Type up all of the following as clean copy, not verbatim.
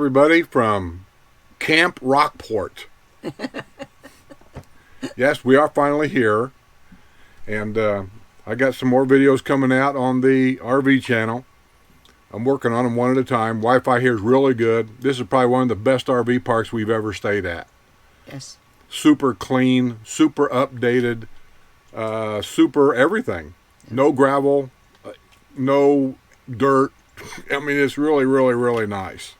everybody from Camp Rockport. Yes, we are finally here, and I got some more videos coming out on the RV channel. I'm working on them one at a time. Wi-Fi here is really good. This is probably one of the best RV parks we've ever stayed at. Yes. Super clean, super updated, super everything. No gravel, no dirt. I mean, it's really, really, really nice.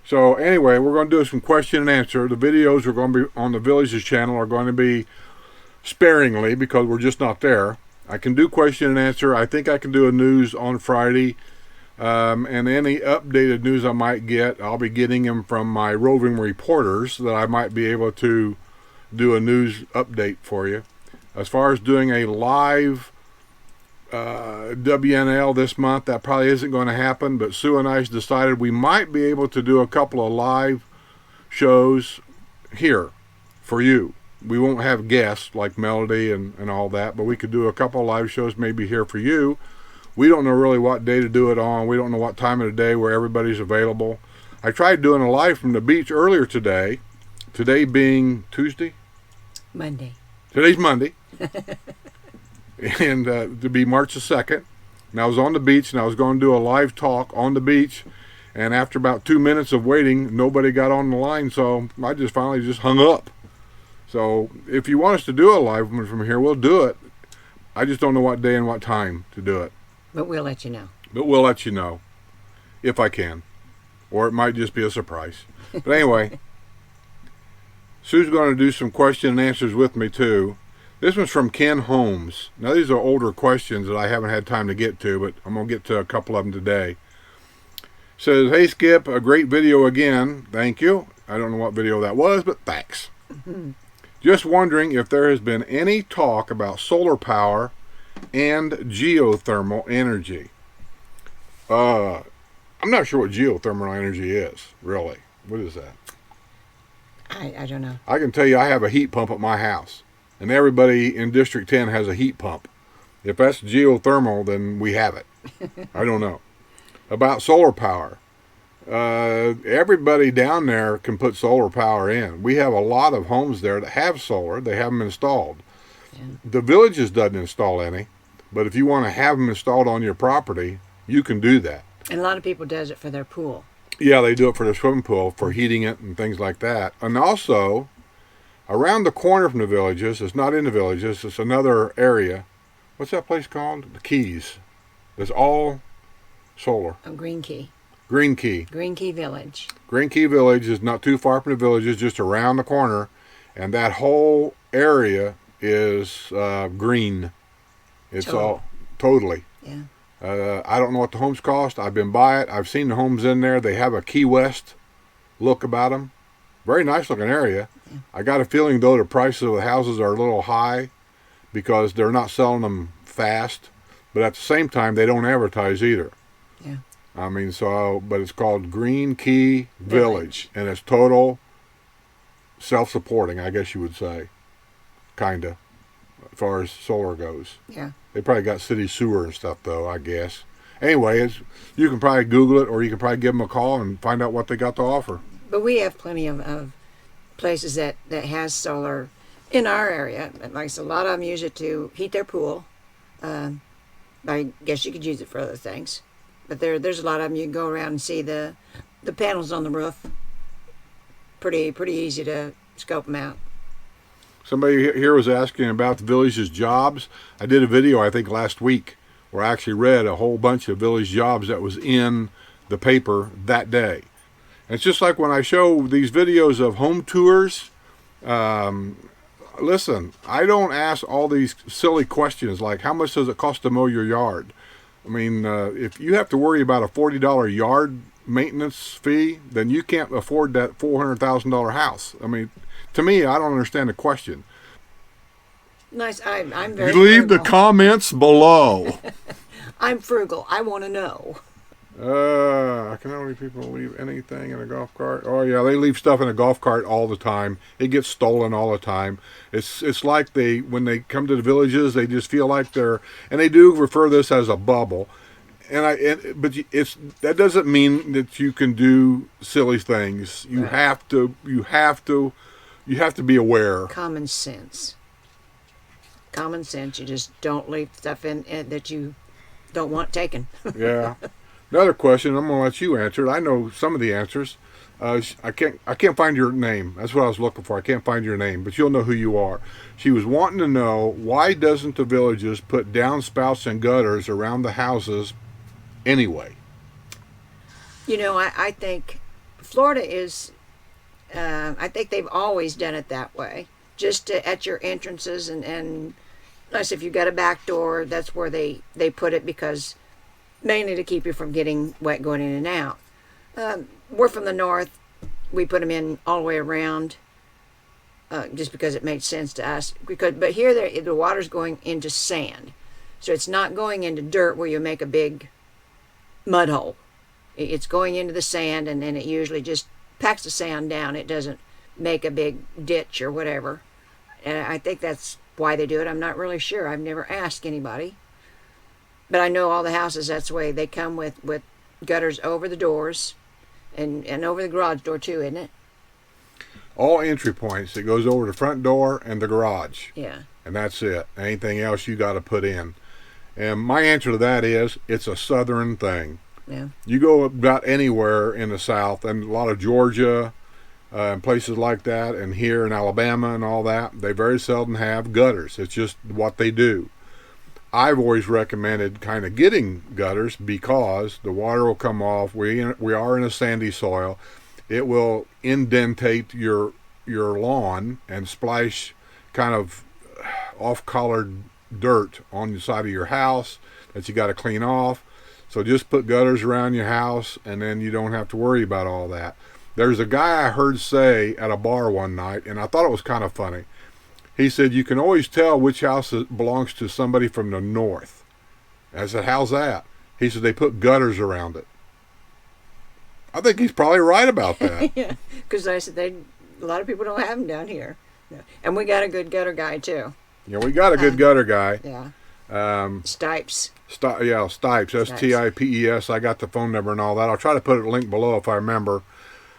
So anyway, we're going to do some question and answer. The videos are going to be on the Villages channel are going to be sparingly because we're just not there. I can do question and answer. I think I can do a news on Friday. And any updated news I might get, I'll be getting them from my roving reporters that I might be able to do a news update for you. As far as doing a live WNL this month, that probably isn't going to happen, but Sue and I decided we might be able to do a couple of live shows here for you. We won't have guests like Melody and all that, but we could do a couple of live shows maybe here for you. We don't know really what day to do it on. We don't know what time of the day where everybody's available. I tried doing a live from the beach earlier today being Tuesday? Monday. Today's Monday. And to be March the 2nd. And I was on the beach, and I was going to do a live talk on the beach. And after about 2 minutes of waiting, nobody got on the line, so I just finally just hung up. So if you want us to do a live one from here, we'll do it. I just don't know what day and what time to do it. But we'll let you know. But we'll let you know if I can. Or it might just be a surprise. But anyway, Sue's going to do some question and answers with me too. This one's from Ken Holmes. Now these are older questions that I haven't had time to get to, but I'm going to get to a couple of them today. Says, hey Skip, a great video again. Thank you. I don't know what video that was, but thanks. Just wondering if there has been any talk about solar power and geothermal energy. I'm not sure what geothermal energy is, really. What is that? I don't know. I can tell you I have a heat pump at my house. And everybody in District 10 has a heat pump. If that's geothermal, then we have it. I don't know. About solar power. Everybody down there can put solar power in. We have a lot of homes there that have solar. They have them installed. Yeah. The Villages doesn't install any. But if you want to have them installed on your property, you can do that. And a lot of people does it for their pool. Yeah, they do it for their swimming pool, for heating it and things like that. And also, around the corner from the Villages, it's not in the Villages, it's another area. What's that place called? The Keys. It's all solar. Oh, Green Key. Green Key. Green Key Village. Green Key Village is not too far from the Villages, just around the corner. And that whole area is green. It's all totally. Yeah. I don't know what the homes cost. I've been by it. I've seen the homes in there. They have a Key West look about them. Very nice looking area. Yeah. I got a feeling though the prices of the houses are a little high because they're not selling them fast, but at the same time they don't advertise either. Yeah. I mean, but it's called Green Key Village, and it's total self-supporting, I guess you would say, kinda, as far as solar goes. Yeah. They probably got city sewer and stuff though, I guess. Anyway, you can probably Google it, or you can probably give them a call and find out what they got to offer. But we have plenty of places that has solar in our area. Like I said, a lot of them use it to heat their pool. I guess you could use it for other things. But there's a lot of them. You can go around and see the panels on the roof. Pretty easy to scope them out. Somebody here was asking about the Village's jobs. I did a video, I think, last week where I actually read a whole bunch of Village jobs that was in the paper that day. It's just like when I show these videos of home tours. Listen, I don't ask all these silly questions like how much does it cost to mow your yard? I mean, if you have to worry about a $40 yard maintenance fee, then you can't afford that $400,000 house. I mean, to me, I don't understand the question. Nice. I'm very Leave frugal. the comments below. I'm frugal. I want to know. Can only people leave anything in a golf cart? Oh yeah, they leave stuff in a golf cart all the time. It gets stolen all the time. It's like when they come to the Villages, they just feel like and they do refer this as a bubble. but it's that doesn't mean that you can do silly things. You Right. have to be aware. Common sense. Common sense. You just don't leave stuff in that you don't want taken. Yeah. Another question. I'm gonna let you answer it. I know some of the answers. I can't find your name. That's what I was looking for. I can't find your name, but you'll know who you are. She was wanting to know, why doesn't the villages put downspouts and gutters around the houses anyway? You know, I think Florida is. I think they've always done it that way. Just at your entrances and unless if you've got a back door, that's where they put it, because mainly to keep you from getting wet going in and out. We're from the north. We put them in all the way around, just because it made sense to us. But here the water's going into sand, so it's not going into dirt where you make a big mud hole. It's going into the sand, and then it usually just packs the sand down. It doesn't make a big ditch or whatever. And I think that's why they do it. I'm not really sure. I've never asked anybody. But I know all the houses, that's the way. They come with gutters over the doors and over the garage door too, isn't it? All entry points. It goes over the front door and the garage. Yeah. And that's it. Anything else you got to put in. And my answer to that is, it's a southern thing. Yeah. You go about anywhere in the South, and a lot of Georgia and places like that, and here in Alabama and all that, they very seldom have gutters. It's just what they do. I've always recommended kind of getting gutters, because the water will come off. We are in a sandy soil. It will indentate your lawn and splash kind of off-colored dirt on the side of your house that you got to clean off. So just put gutters around your house, and then you don't have to worry about all that. There's a guy I heard say at a bar one night, and I thought it was kind of funny. He said, you can always tell which house belongs to somebody from the north. I said, how's that? He said, they put gutters around it. I think he's probably right about that. Yeah, because I said a lot of people don't have them down here. Yeah. And we got a good gutter guy too. Yeah, we got a good gutter guy. Yeah. Stipes, Stipes. Stipes. I got the phone number and all that. I'll try to put a link below if I remember.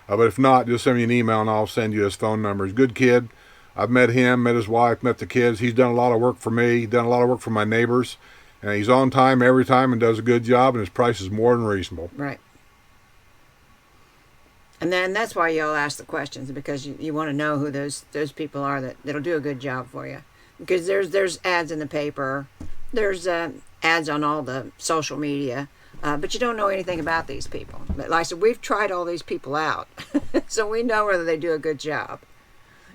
But if not, just send me an email and I'll send you his phone number. He's a good kid. I've met him, met his wife, met the kids. He's done a lot of work for me. He's done a lot of work for my neighbors. And he's on time every time and does a good job, and his price is more than reasonable. Right. And then that's why y'all ask the questions, because you want to know who those people are that'll do a good job for you. Because there's ads in the paper. There's ads on all the social media. But you don't know anything about these people. But like I said, we've tried all these people out. So we know whether they do a good job.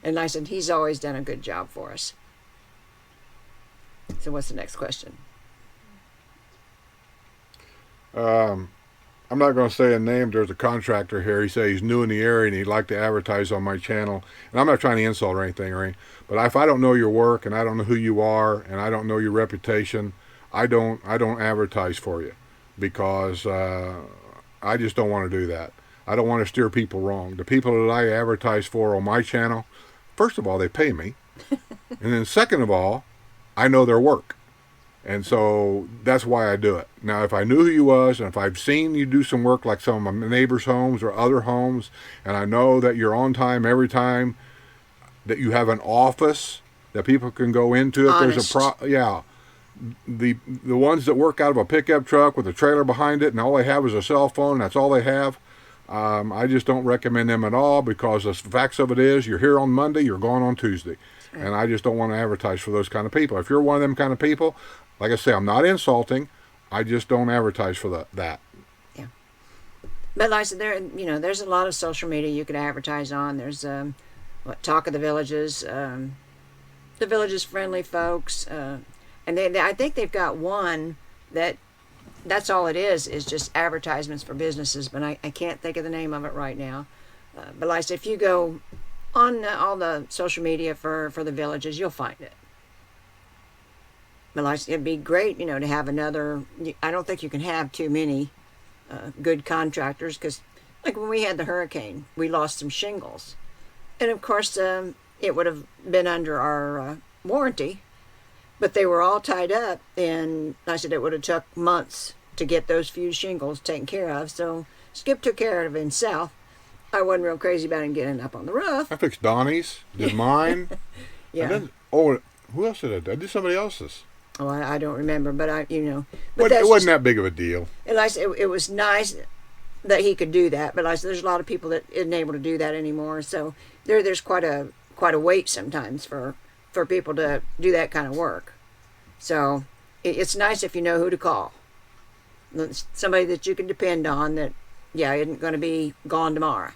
And like I said, he's always done a good job for us. So what's the next question? I'm not going to say a name. There's a contractor here. He said he's new in the area and he'd like to advertise on my channel. And I'm not trying to insult or anything. But if I don't know your work and I don't know who you are and I don't know your reputation, I don't advertise for you, because I just don't want to do that. I don't want to steer people wrong. The people that I advertise for on my channel, first of all, they pay me. And then second of all, I know their work. And so that's why I do it. Now, if I knew who you was, and if I've seen you do some work like some of my neighbors' homes or other homes, and I know that you're on time every time, that you have an office that people can go into if Honest. there's a the ones that work out of a pickup truck with a trailer behind it and all they have is a cell phone, and that's all they have, I just don't recommend them at all, because the facts of it is, you're here on Monday, you're gone on Tuesday. Right. And I just don't want to advertise for those kind of people. If you're one of them kind of people, like I say, I'm not insulting. I just don't advertise for that. Yeah. But like I said, there's a lot of social media you could advertise on. There's Talk of the Villages, the Villages Friendly Folks, and I think they've got one that's all it is just advertisements for businesses, but I can't think of the name of it right now. But like I said, if you go on all the social media for the Villages, you'll find it. But like I said, it'd be great, to have another. I don't think you can have too many good contractors, because like when we had the hurricane, we lost some shingles. And of course, it would have been under our warranty, but they were all tied up, and like I said, it would have took months to get those fused shingles taken care of. So Skip took care of it himself. I wasn't real crazy about him getting up on the roof. I fixed Donnie's, did mine. Yeah. And then, who else did I do? I did somebody else's. Oh, I don't remember, but But It wasn't that big of a deal. And like I said, it was nice that he could do that. But like I said, there's a lot of people that isn't able to do that anymore. So there's quite a wait sometimes for people to do that kind of work. So it's nice if you know who to call. Somebody that you can depend on that, isn't going to be gone tomorrow.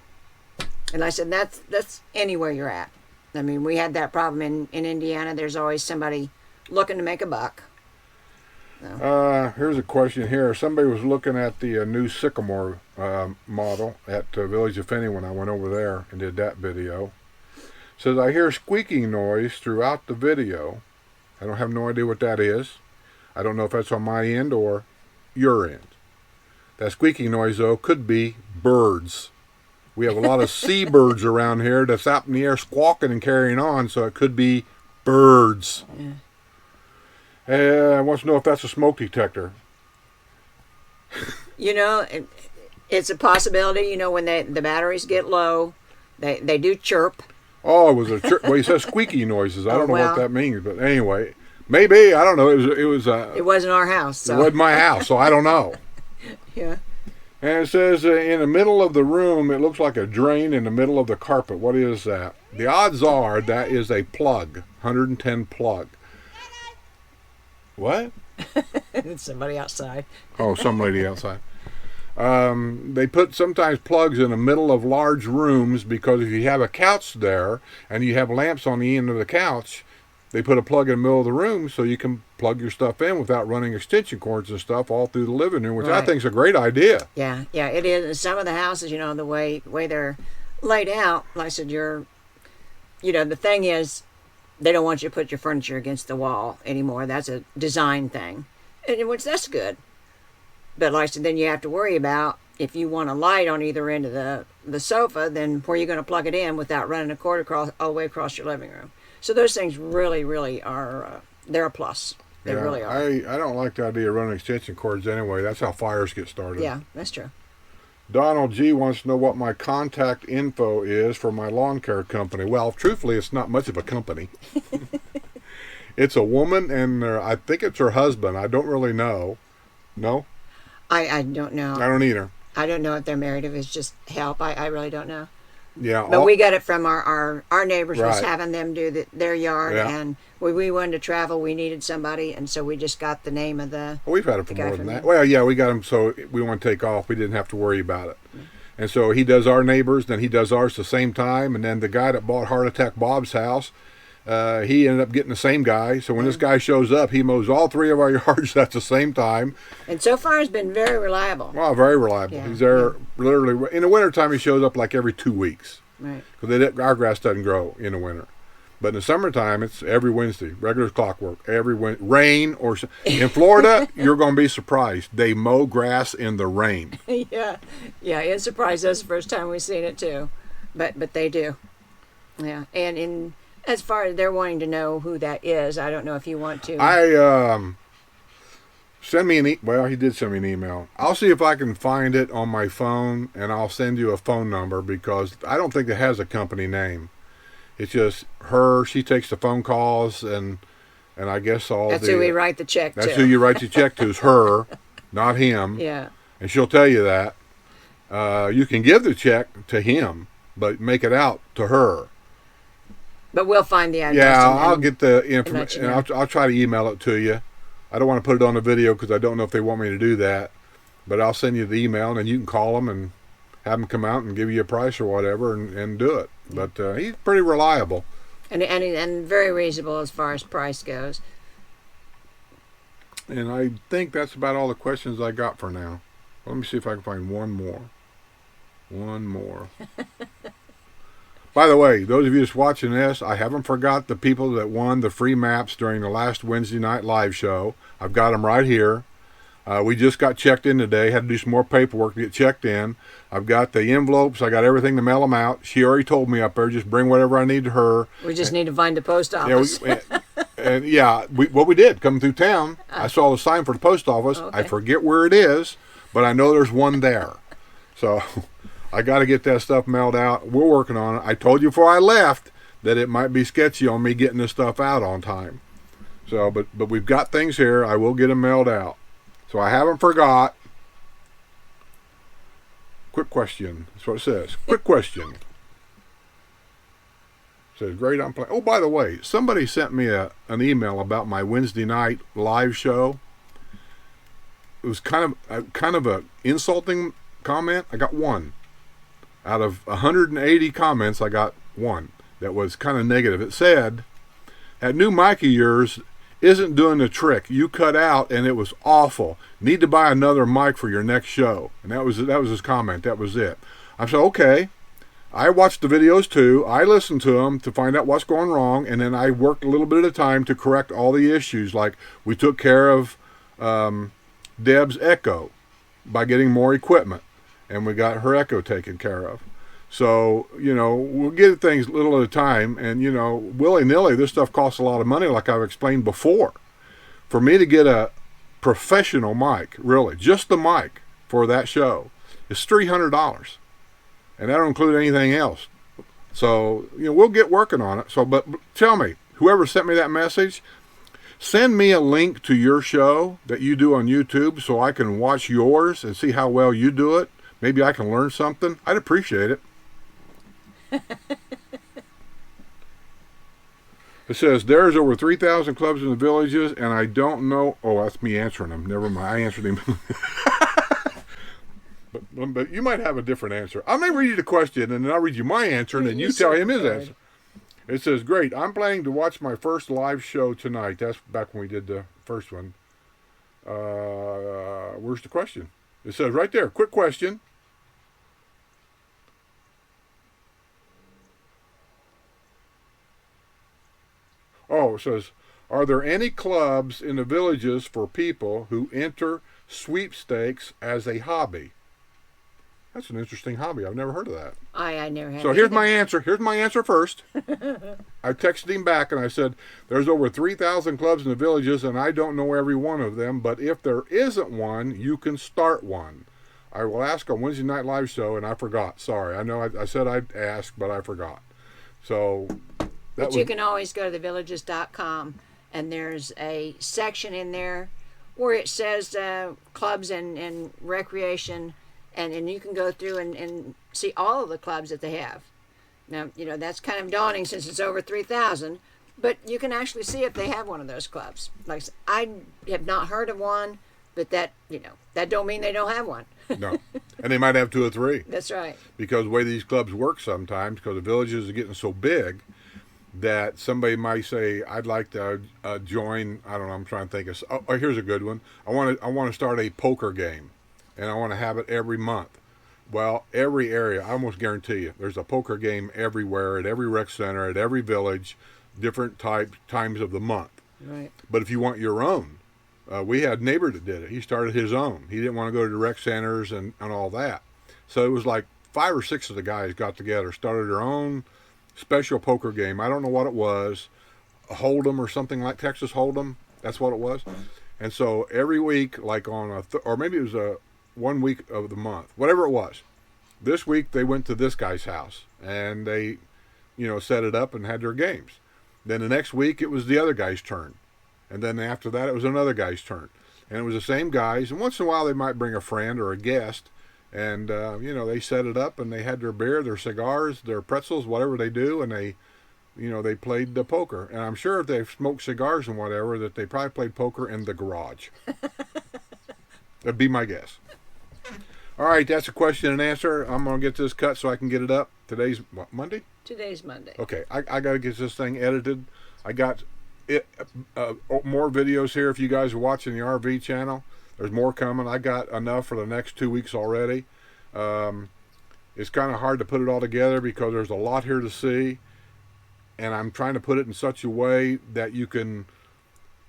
And like I said, that's anywhere you're at. I mean, we had that problem in Indiana. There's always somebody looking to make a buck. So. Here's a question here. Somebody was looking at the new Sycamore model at Village of Finney when I went over there and did that video. Says, I hear squeaking noise throughout the video. I don't have no idea what that is. I don't know if that's on my end or your end. That squeaking noise, though, could be birds. We have a lot of seabirds around here that's out in the air squawking and carrying on, so it could be birds. Yeah. I want to know if that's a smoke detector. It's a possibility. When the batteries get low, they do chirp. Oh, it was a chirp. Well, he says squeaky noises. I don't know what that means, but anyway, maybe, I don't know. It wasn't our house. So. It wasn't my house, so I don't know. Yeah. And it says in the middle of the room, it looks like a drain in the middle of the carpet. What is that? The odds are that is a plug, 110 plug. What? It's somebody outside. Oh, some lady outside. They put sometimes plugs in the middle of large rooms because if you have a couch there and you have lamps on the end of the couch, they put a plug in the middle of the room so you can plug your stuff in without running extension cords and stuff all through the living room, which I think is a great idea. Yeah, it is. Some of the houses, the way they're laid out, like I said, the thing is, they don't want you to put your furniture against the wall anymore. That's a design thing, which that's good. But like I said, then you have to worry about if you want a light on either end of the sofa, then where you're going to plug it in without running a cord all the way across your living room. So those things really, really are, they're a plus. They really are. I don't like the idea of running extension cords anyway. That's how fires get started. Yeah, that's true. Donald G. wants to know what my contact info is for my lawn care company. Well, truthfully, it's not much of a company. It's a woman, and I think it's her husband. I don't really know. No? I don't know. I don't either. I don't know if they're married, if it's just help. I really don't know. Yeah, but we got it from our neighbors. Right. Was having them do their yard, Yeah. and we wanted to travel. We needed somebody, and so we just got the name of the. Well, we've had it for more than that. them. Well, yeah, we got him so we want to take off. We didn't have to worry about it. Mm-hmm. And so he does our neighbors, then he does ours at the same time, and then the guy that bought Heart Attack Bob's house, he ended up getting the same guy. So when this guy shows up, he mows all three of our yards at the same time. And so far, it's been very reliable. Well, very reliable. Yeah. He's there literally. In the wintertime, he shows up like every 2 weeks. Right. Because our grass doesn't grow in the winter. But in the summertime, it's every Wednesday, regular clockwork. Rain or in Florida, you're going to be surprised. They mow grass in the rain. Yeah, it surprised us the first time we seen it too, but they do. Yeah, and as far as they're wanting to know who that is, I don't know if you want to. Send me well, he did send me an email. I'll see if I can find it on my phone, and I'll send you a phone number because I don't think it has a company name. It's just her. She takes the phone calls, and I guess that's who we write the check to. That's who you write the check to is her, not him. Yeah. And she'll tell you that. You can give the check to him, but make it out to her. But we'll find the address. Yeah, I'll get the information. know. I'll try to email it to you. I don't want to put it on the video because I don't know if they want me to do that. But I'll send you the email, and then you can call them and have them come out and give you a price or whatever and do it. But he's pretty reliable. And very reasonable as far as price goes. And I think that's about all the questions I got for now. Let me see if I can find one more. One more. By the way, those of you just watching this, I haven't forgot the people that won the free maps during the last Wednesday night live show. I've got them right here. We just got checked in today. Had to do some more paperwork to get checked in. I've got the envelopes. I got everything to mail them out. She already told me up there, just bring whatever I need to her. We just need to find the post office. Yeah, And yeah, what we did, coming through town, I saw the sign for the post office. Okay. I forget where it is, but I know there's one there. So I got to get that stuff mailed out. We're working on it. I told you before I left that it might be sketchy on me getting this stuff out on time. So, but we've got things here. I will get them mailed out. So I haven't forgot. Quick question. That's what it says. Quick question. It says, great, I'm playing. Oh, by the way, somebody sent me an email about my Wednesday night live show. It was kind of a insulting comment. I got one. Out of 180 comments, I got one that was kind of negative. It said, that new mic of yours isn't doing the trick. You cut out and it was awful. Need to buy another mic for your next show. And that was his comment. That was it. I said, okay. I watched the videos too. I listened to them to find out what's going wrong, and then I worked a little bit at a time to correct all the issues. Like we took care of Deb's echo by getting more equipment, and we got her echo taken care of. So, we'll get things little at a time, and, willy-nilly, this stuff costs a lot of money, like I've explained before. For me to get a professional mic, really, just the mic for that show, is $300. And that don't include anything else. So, we'll get working on it. So, but tell me, whoever sent me that message, send me a link to your show that you do on YouTube so I can watch yours and see how well you do it. Maybe I can learn something. I'd appreciate it. It says, there's over 3,000 clubs in the villages, and I don't know. Oh, that's me answering them. Never mind. I answered him. But you might have a different answer. I'm going to read you the question, and then I'll read you my answer, and then you tell him his answer. It says, great. I'm planning to watch my first live show tonight. That's back when we did the first one. Where's the question? It says right there, quick question. Oh, it says, are there any clubs in the villages for people who enter sweepstakes as a hobby? That's an interesting hobby. I've never heard of that. I never have. So here's my answer. Here's my answer first. I texted him back and I said, there's over 3,000 clubs in the villages and I don't know every one of them, but if there isn't one, you can start one. I will ask on Wednesday night live show, and I forgot. Sorry. I know I said I'd ask, but I forgot. So But you can always go to thevillages.com, and there's a section in there where it says clubs and recreation, and you can go through and see all of the clubs that they have. Now, that's kind of daunting since it's over 3,000, but you can actually see if they have one of those clubs. Like I have not heard of one, but that don't mean they don't have one. No. And they might have 2 or 3. That's right. Because the way these clubs work sometimes, because the villages are getting so big, that somebody might say, I'd like to join, I don't know, I'm trying to think of, oh, here's a good one. I want to start a poker game, and I want to have it every month. Well, every area, I almost guarantee you, there's a poker game everywhere, at every rec center, at every village, different times of the month. Right. But if you want your own, we had a neighbor that did it. He started his own. He didn't want to go to the rec centers and all that. So it was like 5 or 6 of the guys got together, started their own special poker game. I don't know what it was, a Hold'em or something like Texas Hold'em. That's what it was. And so every week, like on or maybe it was a 1 week of the month, whatever it was. This week they went to this guy's house and they, set it up and had their games. Then the next week it was the other guy's turn. And then after that it was another guy's turn. And it was the same guys. And once in a while they might bring a friend or a guest. And, they set it up and they had their beer, their cigars, their pretzels, whatever they do. And they played the poker. And I'm sure if they smoked cigars and whatever, that they probably played poker in the garage. That'd be my guess. All right, that's a question and answer. I'm going to get this cut so I can get it up. Today's what, Monday? Today's Monday. Okay, I got to get this thing edited. I got more videos here if you guys are watching the RV channel. There's more coming. I got enough for the next 2 weeks already. It's kind of hard to put it all together because there's a lot here to see. And I'm trying to put it in such a way that you can...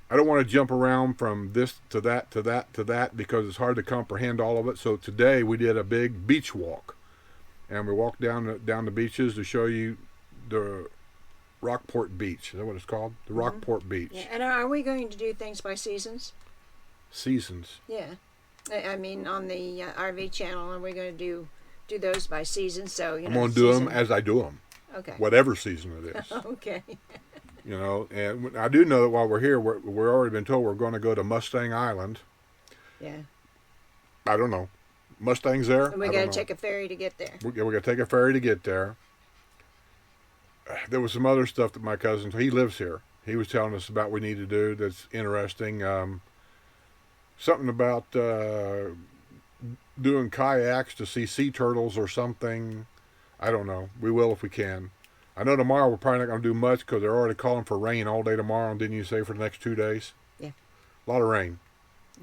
I don't want to jump around from this to that to that to that because it's hard to comprehend all of it. So today we did a big beach walk. And we walked down the beaches to show you Rockport Beach. Is that what it's called? The Rockport Beach. Yeah. And are we going to do things by seasons? Seasons. Yeah. I mean, on the RV channel, are we going to do those by season? So, you know, I'm going to do them as I do them. Okay. Whatever season it is. Okay. You know, and I do know that while we're here, we're already been told we're going to go to Mustang Island. Yeah. I don't know. Mustang's there. And we got to take a ferry to get there. We got to take a ferry to get there. There was some other stuff that my cousin, he lives here. He was telling us about we need to do that's interesting. Something about doing kayaks to see sea turtles or something. I don't know. We will if we can. I know tomorrow we're probably not going to do much because they're already calling for rain all day tomorrow. And didn't you say for the next 2 days? Yeah. A lot of rain.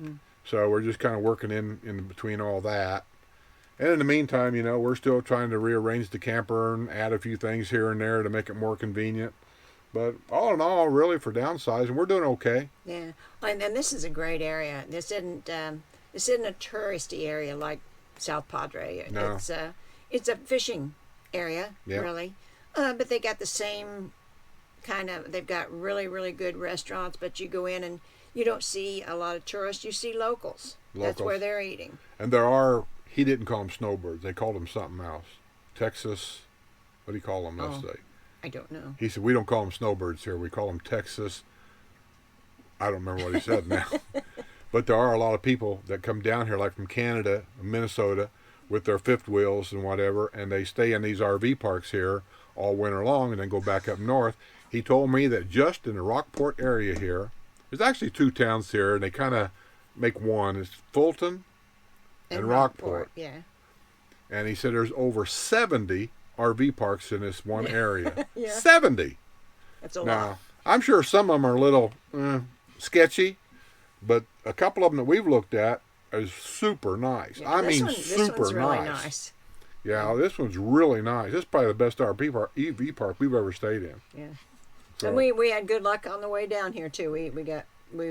Mm. So we're just kind of working in between all that. And in the meantime, you know, we're still trying to rearrange the camper and add a few things here and there to make it more convenient. But all in all, really, for downsizing, we're doing okay. Yeah. And this is a great area. This isn't a touristy area like South Padre. No. It's a fishing area, Yep. really. But they got the same kind of, they've got really, really good restaurants, but you go in and you don't see a lot of tourists. You see locals. That's where they're eating. And there are, he didn't call them snowbirds. They called them something else. Texas, what do you call them? Let's say. I don't know. He said, we don't call them snowbirds here. We call them Texas. I don't remember what he said now. But there are a lot of people that come down here, like from Canada, Minnesota, with their fifth wheels and whatever, and they stay in these RV parks here all winter long and then go back up north. He told me that just in the Rockport area here, there's actually 2 towns here, and they kind of make one. It's Fulton and Rockport. Yeah. And he said there's over 70 RV parks in this one area. Yeah. 70. That's a Now, lot. I'm sure some of them are a little sketchy, but a couple of them that we've looked at is super nice. Yeah, I mean, this super one's really nice. nice. Yeah, this one's really nice. This is probably the best EV park we've ever stayed in. Yeah. So, And we had good luck on the way down here too. We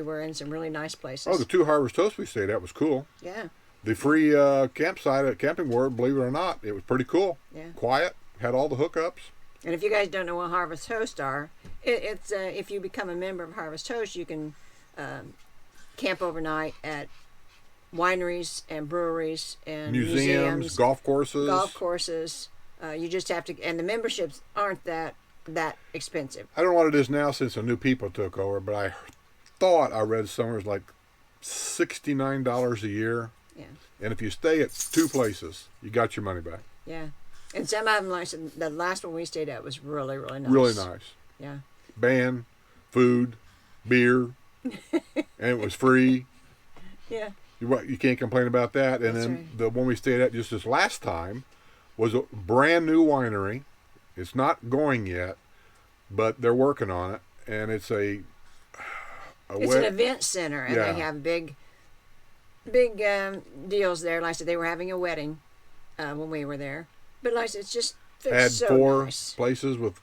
were in some really nice places. oh, the 2 Harvest Toast we stayed at was cool. Yeah. The free campsite at Camping World, believe it or not, it was pretty cool. Yeah. Quiet, had all the hookups. And if you guys don't know what Harvest Host are, it's if you become a member of Harvest Host, you can camp overnight at wineries and breweries and museums, golf courses. Golf courses. You just have to, and the memberships aren't that expensive. I don't know what it is now since the new people took over, but I thought I read somewhere it's like $69 a year. Yeah. And if you stay at 2 places, you got your money back. Yeah. And some of them, like the last one we stayed at, was really, really nice. Really nice. Yeah. Band, food, beer, and it was free. Yeah. You can't complain about that. And That's then right. the one we stayed at just this last time was a brand new winery. It's not going yet, but they're working on it. And it's it's an event center, and Yeah. they have big deals there. Like I said, they were having a wedding when we were there. But like I said, it's just had so 4 nice. places with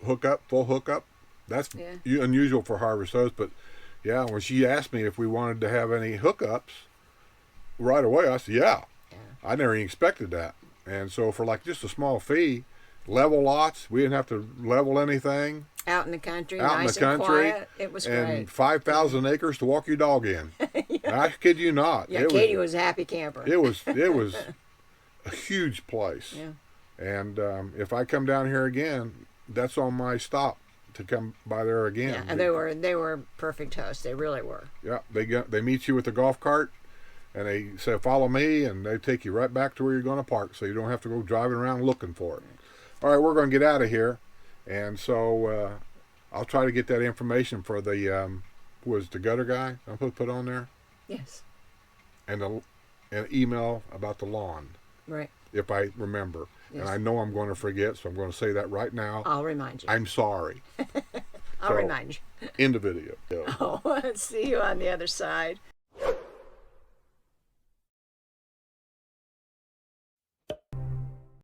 full hookup. That's Yeah. unusual for Harvest Host, but yeah, when she asked me if we wanted to have any hookups right away, I said, yeah. I never even expected that. And so for like just a small fee, level lots, we didn't have to level anything. Out in the country, Out nice in the and country, quiet. It was and great. 5,000 acres to walk your dog in. I kid you not. Yeah, Katie was a happy camper. It was a huge place. Yeah. And if I come down here again, that's on my stop to come by there again. Yeah, and they were perfect hosts. They really were. Yeah, they meet you with a golf cart, and they say, follow me, and they take you right back to where you're going to park, so you don't have to go driving around looking for it. All right, we're going to get out of here. And so I'll try to get that information for the, who was the gutter guy I'm supposed to put on there? Yes. And an email about the lawn, Right. if I remember. Yes. And I know I'm going to forget, so I'm going to say that right now. I'll remind you. I'm sorry. I'll remind you. End the video. Oh, see you on the other side.